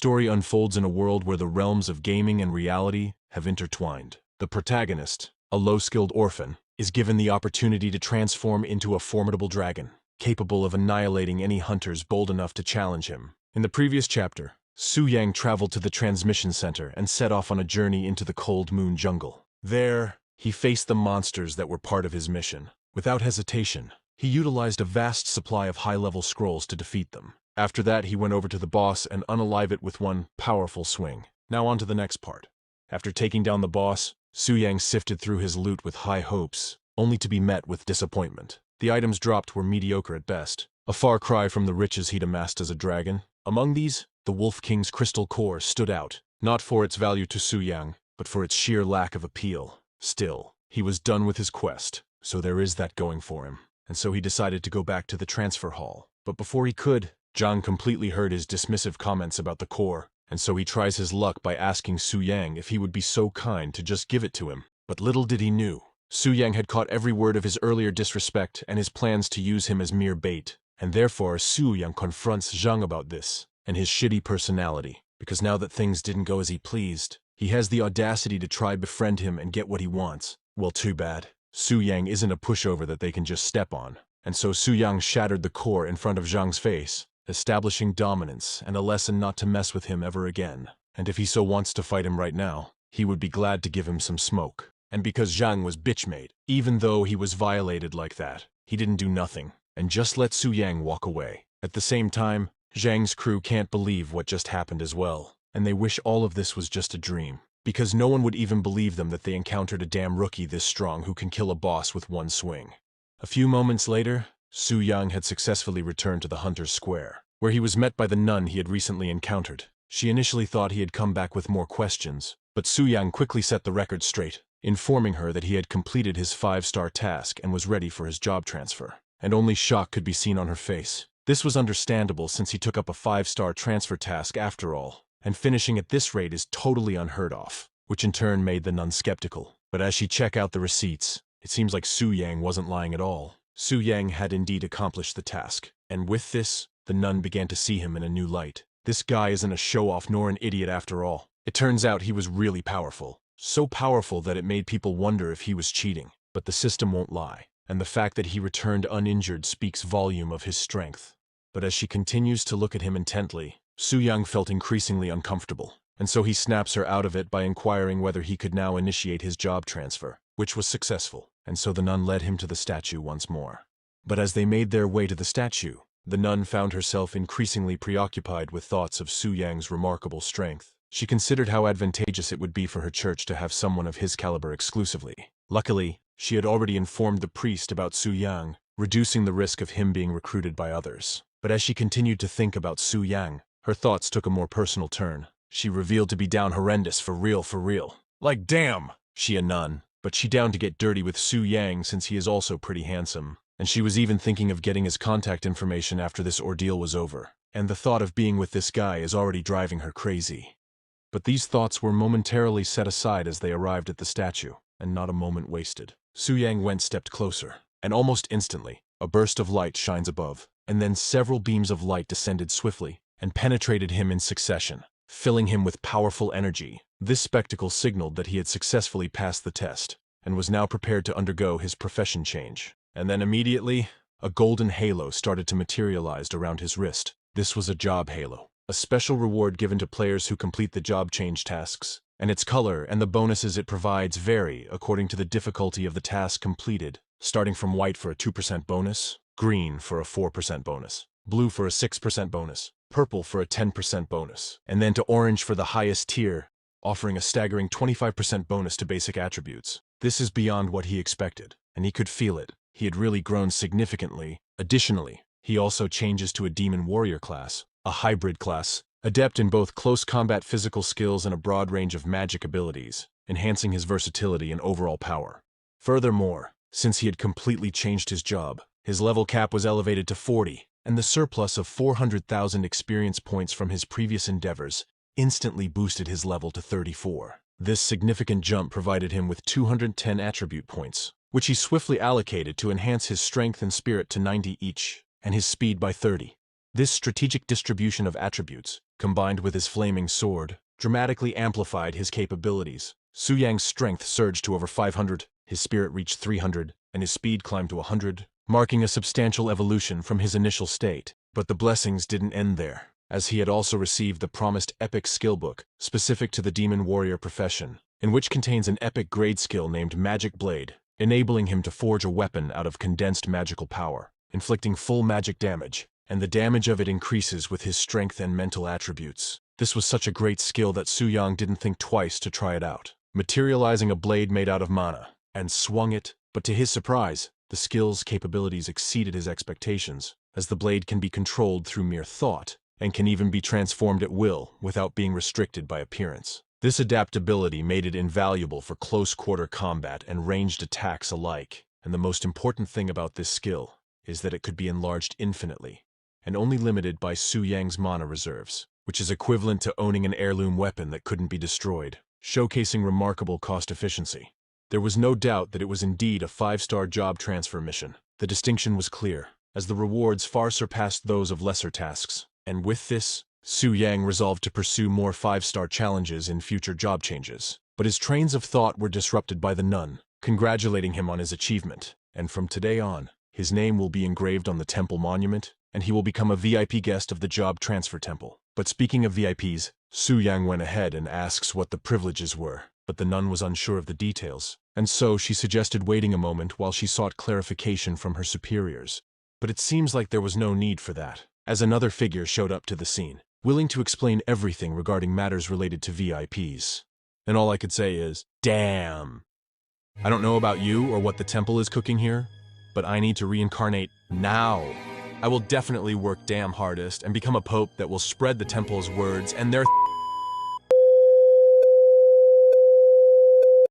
story unfolds in a world where the realms of gaming and reality have intertwined. The protagonist, a low-skilled orphan, is given the opportunity to transform into a formidable dragon, capable of annihilating any hunters bold enough to challenge him. In the previous chapter, Su Yang traveled to the transmission center and set off on a journey into the cold moon jungle. There, he faced the monsters that were part of his mission. Without hesitation, he utilized a vast supply of high-level scrolls to defeat them. After that, he went over to the boss and unalive it with one powerful swing. Now on to the next part. After taking down the boss, Su Yang sifted through his loot with high hopes, only to be met with disappointment. The items dropped were mediocre at best, a far cry from the riches he'd amassed as a dragon. Among these, the Wolf King's crystal core stood out, not for its value to Su Yang, but for its sheer lack of appeal. Still, he was done with his quest, so there is that going for him. And so he decided to go back to the transfer hall. But before he could, Zhang completely heard his dismissive comments about the core, and so he tries his luck by asking Su Yang if he would be so kind to just give it to him. But little did he know, Su Yang had caught every word of his earlier disrespect and his plans to use him as mere bait, and therefore Su Yang confronts Zhang about this, and his shitty personality, because now that things didn't go as he pleased, he has the audacity to try befriend him and get what he wants. Well, too bad. Su Yang isn't a pushover that they can just step on, and so Su Yang shattered the core in front of Zhang's face, establishing dominance and a lesson not to mess with him ever again. And if he so wants to fight him right now, he would be glad to give him some smoke. And because Zhang was bitch-made, even though he was violated like that, he didn't do nothing, and just let Su Yang walk away. At the same time, Zhang's crew can't believe what just happened as well, and they wish all of this was just a dream, because no one would even believe them that they encountered a damn rookie this strong who can kill a boss with one swing. A few moments later, Su Yang had successfully returned to the Hunter's Square, where he was met by the nun he had recently encountered. She initially thought he had come back with more questions, but Su Yang quickly set the record straight, informing her that he had completed his 5-star task and was ready for his job transfer. And only shock could be seen on her face. This was understandable since he took up a 5-star transfer task after all, and finishing at this rate is totally unheard of, which in turn made the nun skeptical. But as she checked out the receipts, it seems like Su Yang wasn't lying at all. Su Yang had indeed accomplished the task, and with this, the nun began to see him in a new light. This guy isn't a show-off nor an idiot after all. It turns out he was really powerful. So powerful that it made people wonder if he was cheating. But the system won't lie, and the fact that he returned uninjured speaks volume of his strength. But as she continues to look at him intently, Su Yang felt increasingly uncomfortable, and so he snaps her out of it by inquiring whether he could now initiate his job transfer, which was successful, and so the nun led him to the statue once more. But as they made their way to the statue, the nun found herself increasingly preoccupied with thoughts of Su Yang's remarkable strength. She considered how advantageous it would be for her church to have someone of his caliber exclusively. Luckily, she had already informed the priest about Su Yang, reducing the risk of him being recruited by others. But as she continued to think about Su Yang, her thoughts took a more personal turn. She revealed to be down horrendous for real. Like damn, she a nun, but she down to get dirty with Su Yang since he is also pretty handsome. And she was even thinking of getting his contact information after this ordeal was over. And the thought of being with this guy is already driving her crazy. But these thoughts were momentarily set aside as they arrived at the statue, and not a moment wasted. Su Yang stepped closer, and almost instantly, a burst of light shines above, and then several beams of light descended swiftly and penetrated him in succession, filling him with powerful energy. This spectacle signaled that he had successfully passed the test, and was now prepared to undergo his profession change. And then immediately, a golden halo started to materialize around his wrist. This was a job halo, a special reward given to players who complete the job change tasks, and its color and the bonuses it provides vary according to the difficulty of the task completed, starting from white for a 2% bonus, green for a 4% bonus, blue for a 6% bonus, purple for a 10% bonus, and then to orange for the highest tier, offering a staggering 25% bonus to basic attributes. This is beyond what he expected, and he could feel it. He had really grown significantly. Additionally, he also changes to a demon warrior class, a hybrid class, adept in both close combat physical skills and a broad range of magic abilities, enhancing his versatility and overall power. Furthermore, since he had completely changed his job, his level cap was elevated to 40, and the surplus of 400,000 experience points from his previous endeavors instantly boosted his level to 34. This significant jump provided him with 210 attribute points, which he swiftly allocated to enhance his strength and spirit to 90 each, and his speed by 30. This strategic distribution of attributes, combined with his flaming sword, dramatically amplified his capabilities. Su Yang's strength surged to over 500, his spirit reached 300, and his speed climbed to 100, marking a substantial evolution from his initial state. But the blessings didn't end there, as he had also received the promised epic skill book, specific to the demon warrior profession, in which contains an epic grade skill named Magic Blade, enabling him to forge a weapon out of condensed magical power, inflicting full magic damage, and the damage of it increases with his strength and mental attributes. This was such a great skill that Su Yang didn't think twice to try it out, materializing a blade made out of mana, and swung it, but to his surprise, the skill's capabilities exceeded his expectations, as the blade can be controlled through mere thought, and can even be transformed at will without being restricted by appearance. This adaptability made it invaluable for close-quarter combat and ranged attacks alike, and the most important thing about this skill is that it could be enlarged infinitely, and only limited by Su Yang's mana reserves, which is equivalent to owning an heirloom weapon that couldn't be destroyed, showcasing remarkable cost efficiency. There was no doubt that it was indeed a 5-star job transfer mission. The distinction was clear, as the rewards far surpassed those of lesser tasks, and with this, Su Yang resolved to pursue more 5-star challenges in future job changes. But his trains of thought were disrupted by the nun, congratulating him on his achievement, and from today on, his name will be engraved on the temple monument, and he will become a VIP guest of the job transfer temple. But speaking of VIPs, Su Yang went ahead and asks what the privileges were, but the nun was unsure of the details, and so she suggested waiting a moment while she sought clarification from her superiors. But it seems like there was no need for that, as another figure showed up to the scene, willing to explain everything regarding matters related to VIPs. And all I could say is, damn. I don't know about you or what the temple is cooking here, but I need to reincarnate now. I will definitely work damn hardest and become a pope that will spread the temple's words and their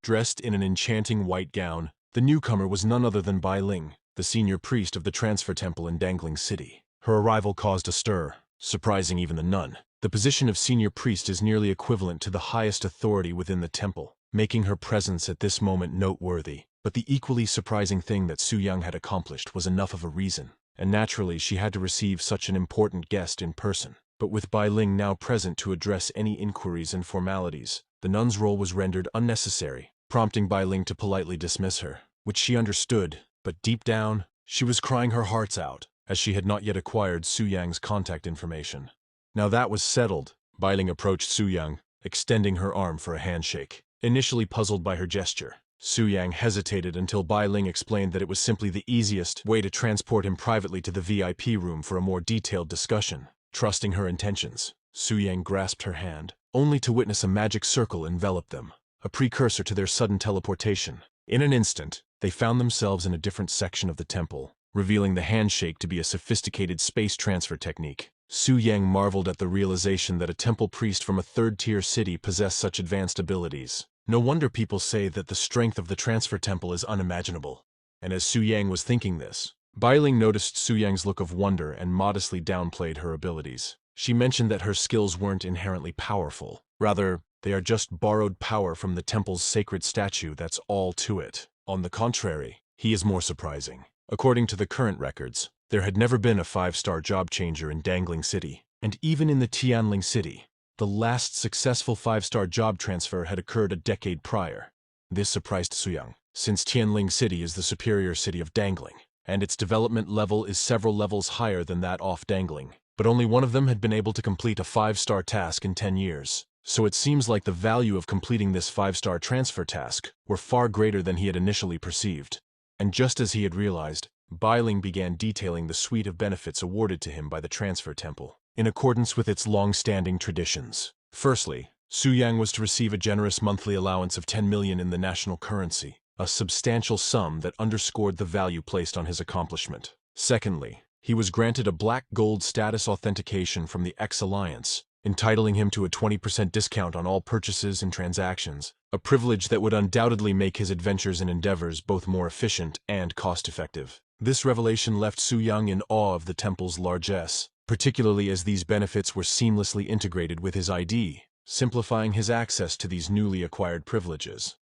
Dressed in an enchanting white gown, the newcomer was none other than Bai Ling, the senior priest of the transfer temple in Dangling City. Her arrival caused a stir, surprising even the nun. The position of senior priest is nearly equivalent to the highest authority within the temple, making her presence at this moment noteworthy. But the equally surprising thing that Su Yang had accomplished was enough of a reason, and naturally she had to receive such an important guest in person. But with Bai Ling now present to address any inquiries and formalities, the nun's role was rendered unnecessary, prompting Bai Ling to politely dismiss her, which she understood, but deep down, she was crying her hearts out, as she had not yet acquired Su Yang's contact information. Now that was settled, Bai Ling approached Su Yang, extending her arm for a handshake. Initially puzzled by her gesture, Su Yang hesitated until Bai Ling explained that it was simply the easiest way to transport him privately to the VIP room for a more detailed discussion. Trusting her intentions, Su Yang grasped her hand, only to witness a magic circle envelop them, a precursor to their sudden teleportation. In an instant, they found themselves in a different section of the temple, revealing the handshake to be a sophisticated space transfer technique. Su Yang marveled at the realization that a temple priest from a third-tier city possessed such advanced abilities. No wonder people say that the strength of the transfer temple is unimaginable. And as Su Yang was thinking this, Bai Ling noticed Su Yang's look of wonder and modestly downplayed her abilities. She mentioned that her skills weren't inherently powerful. Rather, they are just borrowed power from the temple's sacred statue, that's all to it. On the contrary, he is more surprising. According to the current records, there had never been a 5-star job changer in Dangling City, and even in the Tianling City, the last successful 5-star job transfer had occurred a decade prior. This surprised Su Yang, since Tianling City is the superior city of Dangling, and its development level is several levels higher than that off Dangling. But only one of them had been able to complete a 5-star task in 10 years. So it seems like the value of completing this 5-star transfer task were far greater than he had initially perceived. And just as he had realized, Bai Ling began detailing the suite of benefits awarded to him by the transfer temple, in accordance with its long-standing traditions. Firstly, Su Yang was to receive a generous monthly allowance of 10 million in the national currency, a substantial sum that underscored the value placed on his accomplishment. Secondly, he was granted a black gold status authentication from the X-Alliance, entitling him to a 20% discount on all purchases and transactions, a privilege that would undoubtedly make his adventures and endeavors both more efficient and cost-effective. This revelation left Su Yang in awe of the temple's largesse, particularly as these benefits were seamlessly integrated with his ID, simplifying his access to these newly acquired privileges.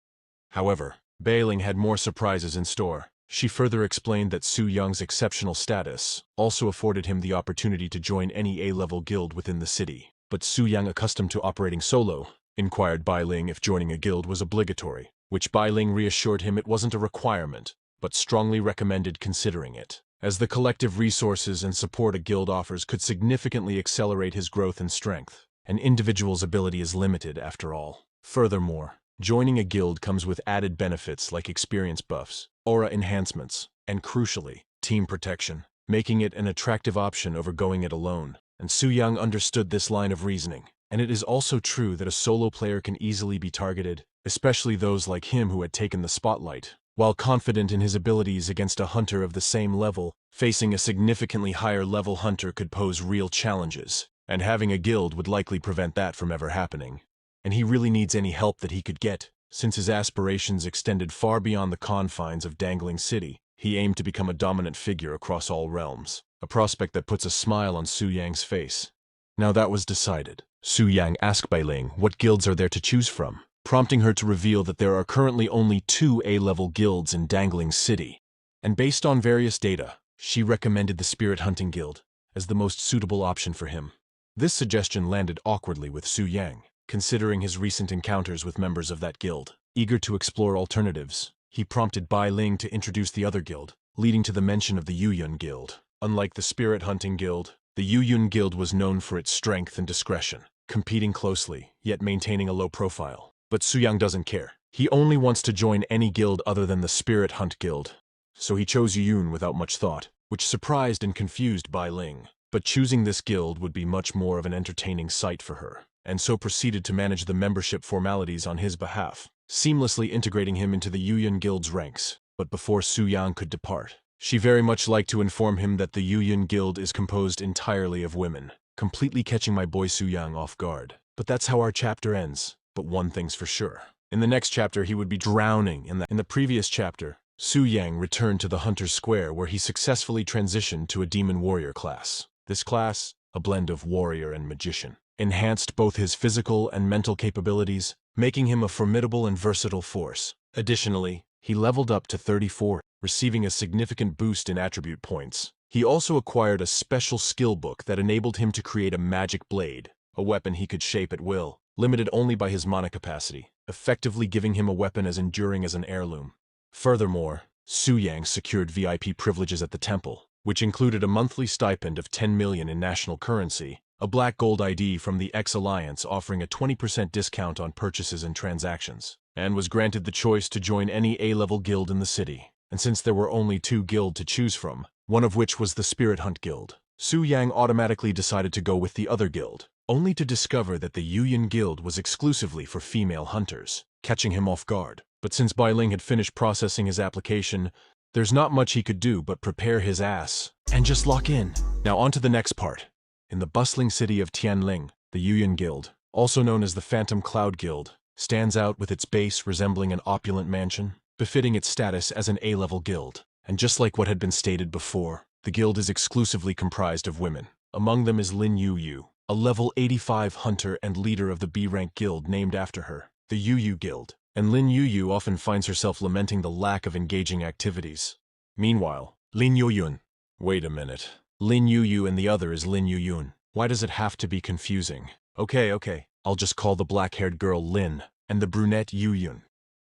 However, Bai Ling had more surprises in store. She further explained that Su Yang's exceptional status also afforded him the opportunity to join any A-level guild within the city. But Su Yang, accustomed to operating solo, inquired Bai Ling if joining a guild was obligatory, which Bai Ling reassured him it wasn't a requirement, but strongly recommended considering it, as the collective resources and support a guild offers could significantly accelerate his growth and strength. An individual's ability is limited, after all. Furthermore, joining a guild comes with added benefits like experience buffs, aura enhancements, and crucially, team protection, making it an attractive option over going it alone. And Su Yang understood this line of reasoning. And it is also true that a solo player can easily be targeted, especially those like him who had taken the spotlight. While confident in his abilities against a hunter of the same level, facing a significantly higher level hunter could pose real challenges, and having a guild would likely prevent that from ever happening. And he really needs any help that he could get, since his aspirations extended far beyond the confines of Dangling City. He aimed to become a dominant figure across all realms, a prospect that puts a smile on Su Yang's face. Now that was decided. Su Yang asked Bai Ling what guilds are there to choose from, prompting her to reveal that there are currently only 2 A-level guilds in Dangling City. And based on various data, she recommended the Spirit Hunting Guild as the most suitable option for him. This suggestion landed awkwardly with Su Yang, considering his recent encounters with members of that guild. Eager to explore alternatives, he prompted Bai Ling to introduce the other guild, leading to the mention of the Yuyun Guild. Unlike the Spirit Hunting Guild, the Yuyun Guild was known for its strength and discretion, competing closely, yet maintaining a low profile. But Su Yang doesn't care. He only wants to join any guild other than the Spirit Hunt Guild. So he chose Yuyun without much thought, which surprised and confused Bai Ling. But choosing this guild would be much more of an entertaining sight for her, and so proceeded to manage the membership formalities on his behalf, seamlessly integrating him into the Yuyun Guild's ranks. But before Su Yang could depart, she very much liked to inform him that the Yuyun Guild is composed entirely of women, completely catching my boy Su Yang off guard. But that's how our chapter ends. But one thing's for sure. In the next chapter, he would be drowning in the previous chapter. Su Yang returned to the Hunter's Square where he successfully transitioned to a Demon Warrior class. This class, a blend of warrior and magician, enhanced both his physical and mental capabilities, making him a formidable and versatile force. Additionally, he leveled up to 34, receiving a significant boost in attribute points. He also acquired a special skill book that enabled him to create a magic blade, a weapon he could shape at will, limited only by his mana capacity, effectively giving him a weapon as enduring as an heirloom. Furthermore, Su Yang secured VIP privileges at the temple, which included a monthly stipend of 10 million in national currency, a black gold ID from the X-Alliance offering a 20% discount on purchases and transactions, and was granted the choice to join any A-level guild in the city. And since there were only 2 guilds to choose from, one of which was the Spirit Hunt Guild, Su Yang automatically decided to go with the other guild, only to discover that the Yuyun Guild was exclusively for female hunters, catching him off guard. But since Bai Ling had finished processing his application, there's not much he could do but prepare his ass and just lock in. Now on to the next part. In the bustling city of Tianling, the Yuyun Guild, also known as the Phantom Cloud Guild, stands out with its base resembling an opulent mansion, befitting its status as an A-level guild. And just like what had been stated before, the guild is exclusively comprised of women. Among them is Lin Yuyu, a level 85 hunter and leader of the B-rank guild named after her, the Yuyu Guild. And Lin Yuyu often finds herself lamenting the lack of engaging activities. Meanwhile, Lin Yuyun. Wait a minute. Lin Yuyu and the other is Lin Yuyun. Why does it have to be confusing? Okay. I'll just call the black-haired girl Lin, and the brunette Yuyun.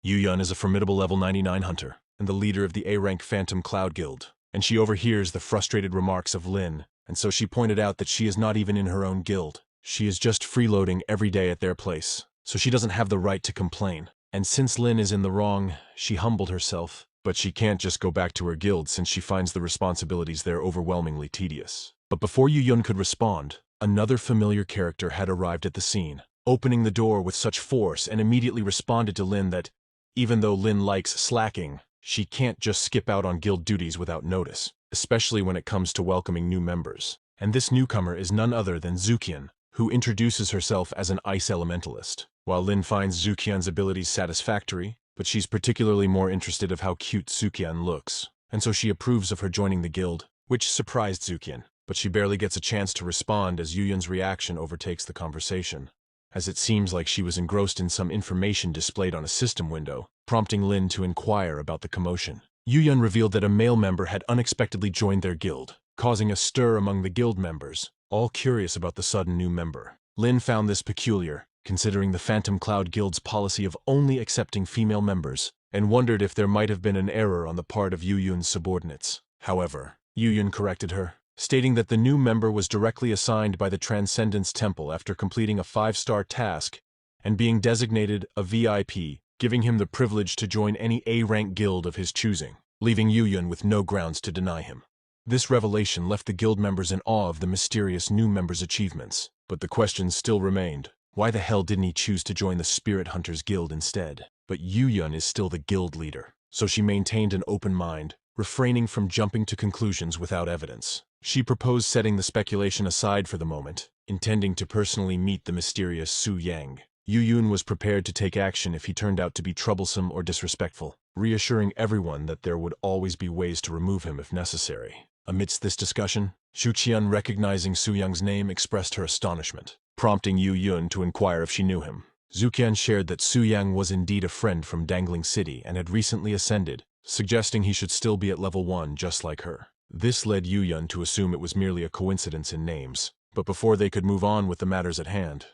Yuyun is a formidable level 99 hunter, and the leader of the A-rank Phantom Cloud Guild. And she overhears the frustrated remarks of Lin, and so she pointed out that she is not even in her own guild. She is just freeloading every day at their place, so she doesn't have the right to complain. And since Lin is in the wrong, she humbled herself. But she can't just go back to her guild since she finds the responsibilities there overwhelmingly tedious. But before Yuyun could respond, another familiar character had arrived at the scene, opening the door with such force and immediately responded to Lin that, even though Lin likes slacking, she can't just skip out on guild duties without notice, especially when it comes to welcoming new members. And this newcomer is none other than Zukian, who introduces herself as an ice elementalist. While Lin finds Zukian's abilities satisfactory, but she's particularly more interested of how cute Zukian looks, and so she approves of her joining the guild, which surprised Zukian. But she barely gets a chance to respond as Yuyun's reaction overtakes the conversation, as it seems like she was engrossed in some information displayed on a system window, prompting Lin to inquire about the commotion. Yu Yun revealed that a male member had unexpectedly joined their guild, causing a stir among the guild members, all curious about the sudden new member. Lin found this peculiar, considering the Phantom Cloud Guild's policy of only accepting female members, and wondered if there might have been an error on the part of Yu Yun's subordinates. However, Yu Yun corrected her, stating that the new member was directly assigned by the Transcendence Temple after completing a 5-star task and being designated a VIP, giving him the privilege to join any A-rank guild of his choosing, leaving Yu Yun with no grounds to deny him. This revelation left the guild members in awe of the mysterious new member's achievements, but the question still remained. Why the hell didn't he choose to join the Spirit Hunters Guild instead? But Yu Yun is still the guild leader, so she maintained an open mind, refraining from jumping to conclusions without evidence. She proposed setting the speculation aside for the moment, intending to personally meet the mysterious Su Yang. Yu Yun was prepared to take action if he turned out to be troublesome or disrespectful, reassuring everyone that there would always be ways to remove him if necessary. Amidst this discussion, Shu Qian, recognizing Su Yang's name, expressed her astonishment, prompting Yu Yun to inquire if she knew him. Zhu Qian shared that Su Yang was indeed a friend from Dangling City and had recently ascended, suggesting he should still be at level 1 just like her. This led Yu Yun to assume it was merely a coincidence in names, but before they could move on with the matters at hand,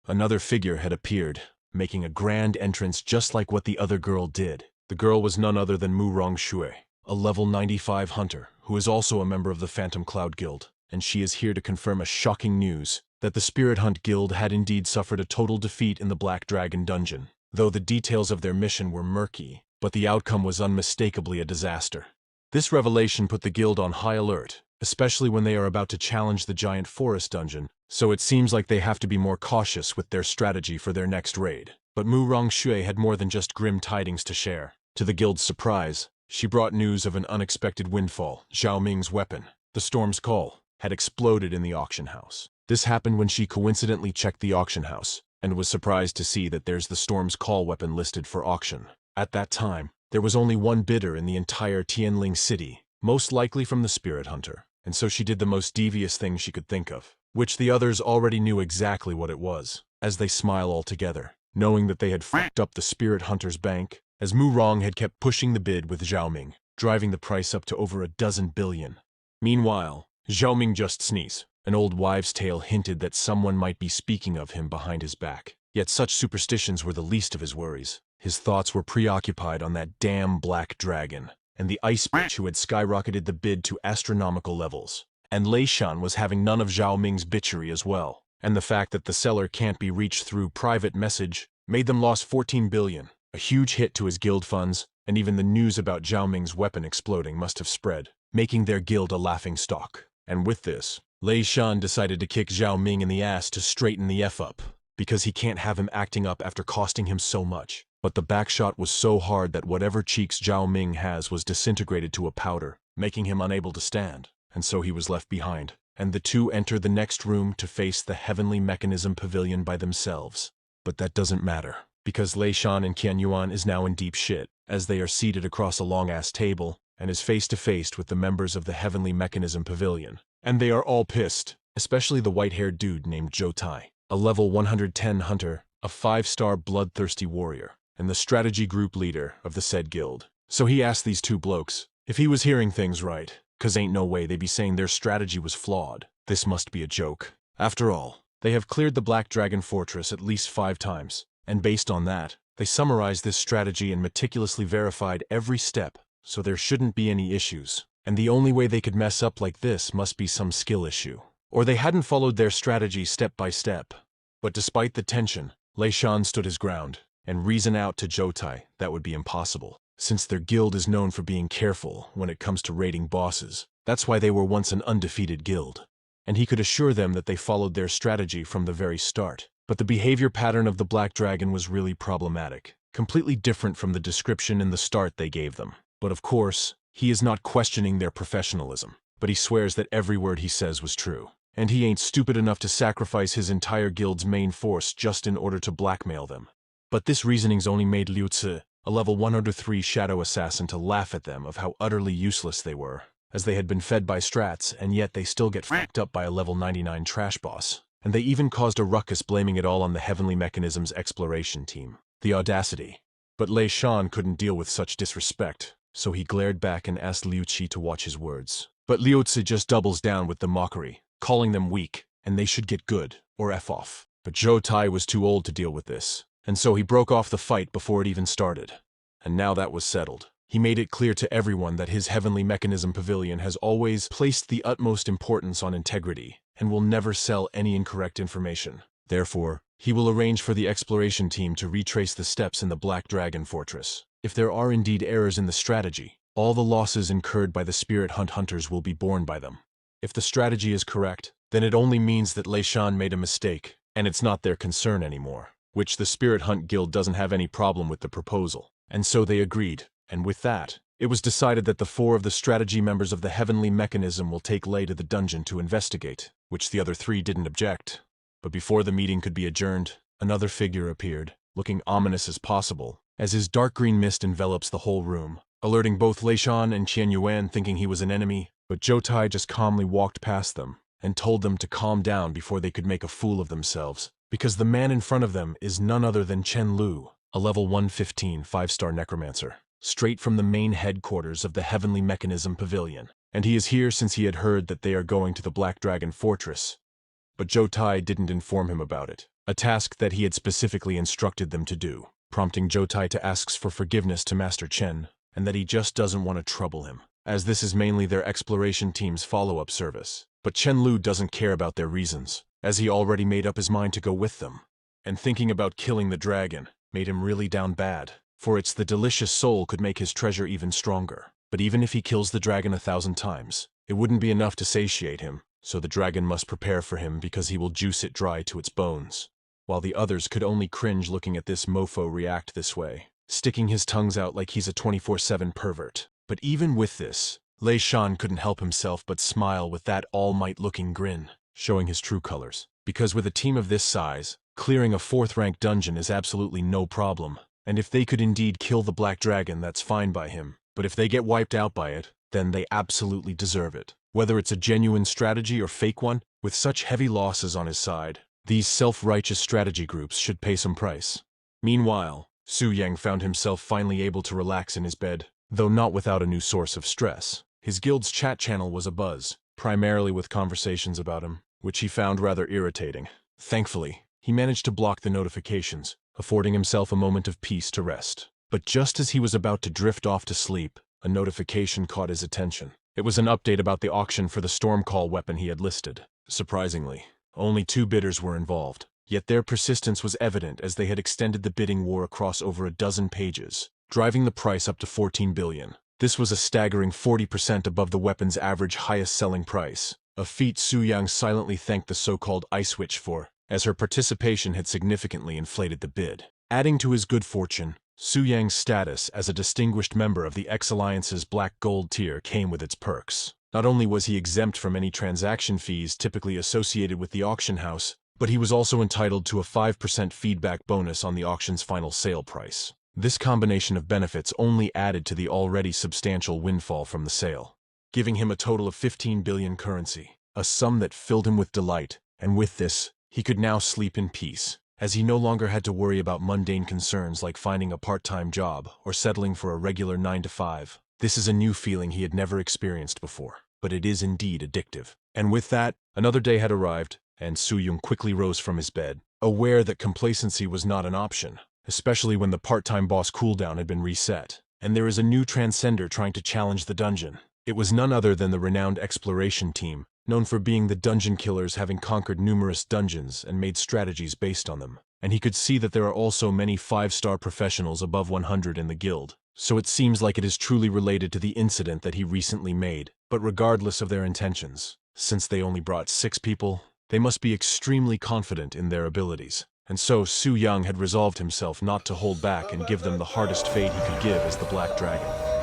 another figure had appeared, making a grand entrance just like what the other girl did. The girl was none other than Mu Rongshui, a level 95 hunter, who is also a member of the Phantom Cloud Guild, and she is here to confirm a shocking news, that the Spirit Hunt Guild had indeed suffered a total defeat in the Black Dragon dungeon, though the details of their mission were murky, but the outcome was unmistakably a disaster. This revelation put the guild on high alert, especially when they are about to challenge the Giant Forest dungeon, so it seems like they have to be more cautious with their strategy for their next raid. But Mu Rongshui had more than just grim tidings to share. To the guild's surprise, she brought news of an unexpected windfall. Zhao Ming's weapon, the Storm's Call, had exploded in the auction house. This happened when she coincidentally checked the auction house, and was surprised to see that there's the Storm's Call weapon listed for auction. At that time, there was only one bidder in the entire Tianling city, most likely from the Spirit Hunter, and so she did the most devious thing she could think of, which the others already knew exactly what it was, as they smile all together, knowing that they had fucked up the Spirit Hunter's bank, as Mu Rong had kept pushing the bid with Zhao Ming, driving the price up to over 12 billion. Meanwhile, Zhao Ming just sneezed. An old wives' tale hinted that someone might be speaking of him behind his back. Yet such superstitions were the least of his worries. His thoughts were preoccupied on that damn black dragon, and the ice bitch who had skyrocketed the bid to astronomical levels. And Lei Shan was having none of Zhao Ming's bitchery as well, and the fact that the seller can't be reached through private message made them lose 14 billion, a huge hit to his guild funds, and even the news about Zhao Ming's weapon exploding must have spread, making their guild a laughingstock. And with this, Lei Shan decided to kick Zhao Ming in the ass to straighten the F up, because he can't have him acting up after costing him so much. But the backshot was so hard that whatever cheeks Zhao Ming has was disintegrated to a powder, making him unable to stand, and so he was left behind, and the two enter the next room to face the Heavenly Mechanism Pavilion by themselves. But that doesn't matter, because Lei Shan and Qian Yuan is now in deep shit, as they are seated across a long-ass table, and is face-to-face with the members of the Heavenly Mechanism Pavilion. And they are all pissed, especially the white-haired dude named Zhou Tai, a level 110 hunter, a 5-star bloodthirsty warrior, and the strategy group leader of the said guild. So he asked these two blokes if he was hearing things right, 'cause ain't no way they be saying their strategy was flawed. This must be a joke. After all, they have cleared the Black Dragon Fortress at least 5 times, and based on that, they summarized this strategy and meticulously verified every step, so there shouldn't be any issues. And the only way they could mess up like this must be some skill issue, or they hadn't followed their strategy step by step. But despite the tension, Lei Shan stood his ground, and reasoned out to Zhou Tai that would be impossible, since their guild is known for being careful when it comes to raiding bosses. That's why they were once an undefeated guild. And he could assure them that they followed their strategy from the very start. But the behavior pattern of the Black Dragon was really problematic, completely different from the description in the start they gave them. But of course, he is not questioning their professionalism, but he swears that every word he says was true. And he ain't stupid enough to sacrifice his entire guild's main force just in order to blackmail them. But this reasoning's only made Liu Zi, a level 103 shadow assassin, to laugh at them of how utterly useless they were, as they had been fed by strats, and yet they still get fucked up by a level 99 trash boss. And they even caused a ruckus blaming it all on the Heavenly Mechanism's exploration team. The audacity. But Lei Shan couldn't deal with such disrespect, so he glared back and asked Liu Qi to watch his words. But Liu Qi just doubles down with the mockery, calling them weak, and they should get good, or F off. But Zhou Tai was too old to deal with this, and so he broke off the fight before it even started. And now that was settled, he made it clear to everyone that his Heavenly Mechanism Pavilion has always placed the utmost importance on integrity, and will never sell any incorrect information. Therefore, he will arrange for the exploration team to retrace the steps in the Black Dragon Fortress. If there are indeed errors in the strategy, all the losses incurred by the Spirit Hunt hunters will be borne by them. If the strategy is correct, then it only means that Lei Shan made a mistake, and it's not their concern anymore, which the Spirit Hunt Guild doesn't have any problem with the proposal. And so they agreed, and with that, it was decided that the 4 of the strategy members of the Heavenly Mechanism will take Lei to the dungeon to investigate, which the other 3 didn't object. But before the meeting could be adjourned, another figure appeared, looking ominous as possible, as his dark green mist envelops the whole room, alerting both Lei Shan and Qian Yuan thinking he was an enemy. But Zhou Tai just calmly walked past them and told them to calm down before they could make a fool of themselves, because the man in front of them is none other than Chen Lu, a level 115 5-star necromancer, straight from the main headquarters of the Heavenly Mechanism Pavilion, and he is here since he had heard that they are going to the Black Dragon Fortress. But Zhou Tai didn't inform him about it, a task that he had specifically instructed them to do, prompting Zhou Tai to ask for forgiveness to Master Chen, and that he just doesn't want to trouble him, as this is mainly their exploration team's follow-up service. But Chen Lu doesn't care about their reasons, as he already made up his mind to go with them. And thinking about killing the dragon made him really down bad, for it's the delicious soul could make his treasure even stronger. But even if he kills the dragon 1,000 times, it wouldn't be enough to satiate him, so the dragon must prepare for him because he will juice it dry to its bones. While the others could only cringe looking at this mofo react this way, sticking his tongues out like he's a 24/7 pervert. But even with this, Lei Shan couldn't help himself but smile with that all-might-looking grin, showing his true colors. Because with a team of this size, clearing a 4th-ranked dungeon is absolutely no problem, and if they could indeed kill the Black Dragon, that's fine by him. But if they get wiped out by it, then they absolutely deserve it. Whether it's a genuine strategy or fake one, with such heavy losses on his side, these self-righteous strategy groups should pay some price. Meanwhile, Su Yang found himself finally able to relax in his bed, though not without a new source of stress. His guild's chat channel was abuzz, primarily with conversations about him, which he found rather irritating. Thankfully, he managed to block the notifications, affording himself a moment of peace to rest. But just as he was about to drift off to sleep, a notification caught his attention. It was an update about the auction for the Stormcall weapon he had listed. Surprisingly, only 2 bidders were involved, yet their persistence was evident as they had extended the bidding war across over a dozen pages, driving the price up to 14 billion. This was a staggering 40% above the weapon's average highest selling price, a feat Su Yang silently thanked the so-called Ice Witch for, as her participation had significantly inflated the bid. Adding to his good fortune, Su Yang's status as a distinguished member of the X-Alliance's Black Gold tier came with its perks. Not only was he exempt from any transaction fees typically associated with the auction house, but he was also entitled to a 5% feedback bonus on the auction's final sale price. This combination of benefits only added to the already substantial windfall from the sale, giving him a total of 15 billion currency, a sum that filled him with delight, and with this, he could now sleep in peace, as he no longer had to worry about mundane concerns like finding a part-time job or settling for a regular 9-to-5. This is a new feeling he had never experienced before, but it is indeed addictive. And with that, another day had arrived, and Su Yung quickly rose from his bed, aware that complacency was not an option, especially when the part-time boss cooldown had been reset, and there is a new transcender trying to challenge the dungeon. It was none other than the renowned exploration team, known for being the dungeon killers, having conquered numerous dungeons and made strategies based on them. And he could see that there are also many 5-star professionals above 100 in the guild, so it seems like it is truly related to the incident that he recently made. But regardless of their intentions, since they only brought 6 people, they must be extremely confident in their abilities. And so Su Yang had resolved himself not to hold back and give them the hardest fate he could give as the Black Dragon.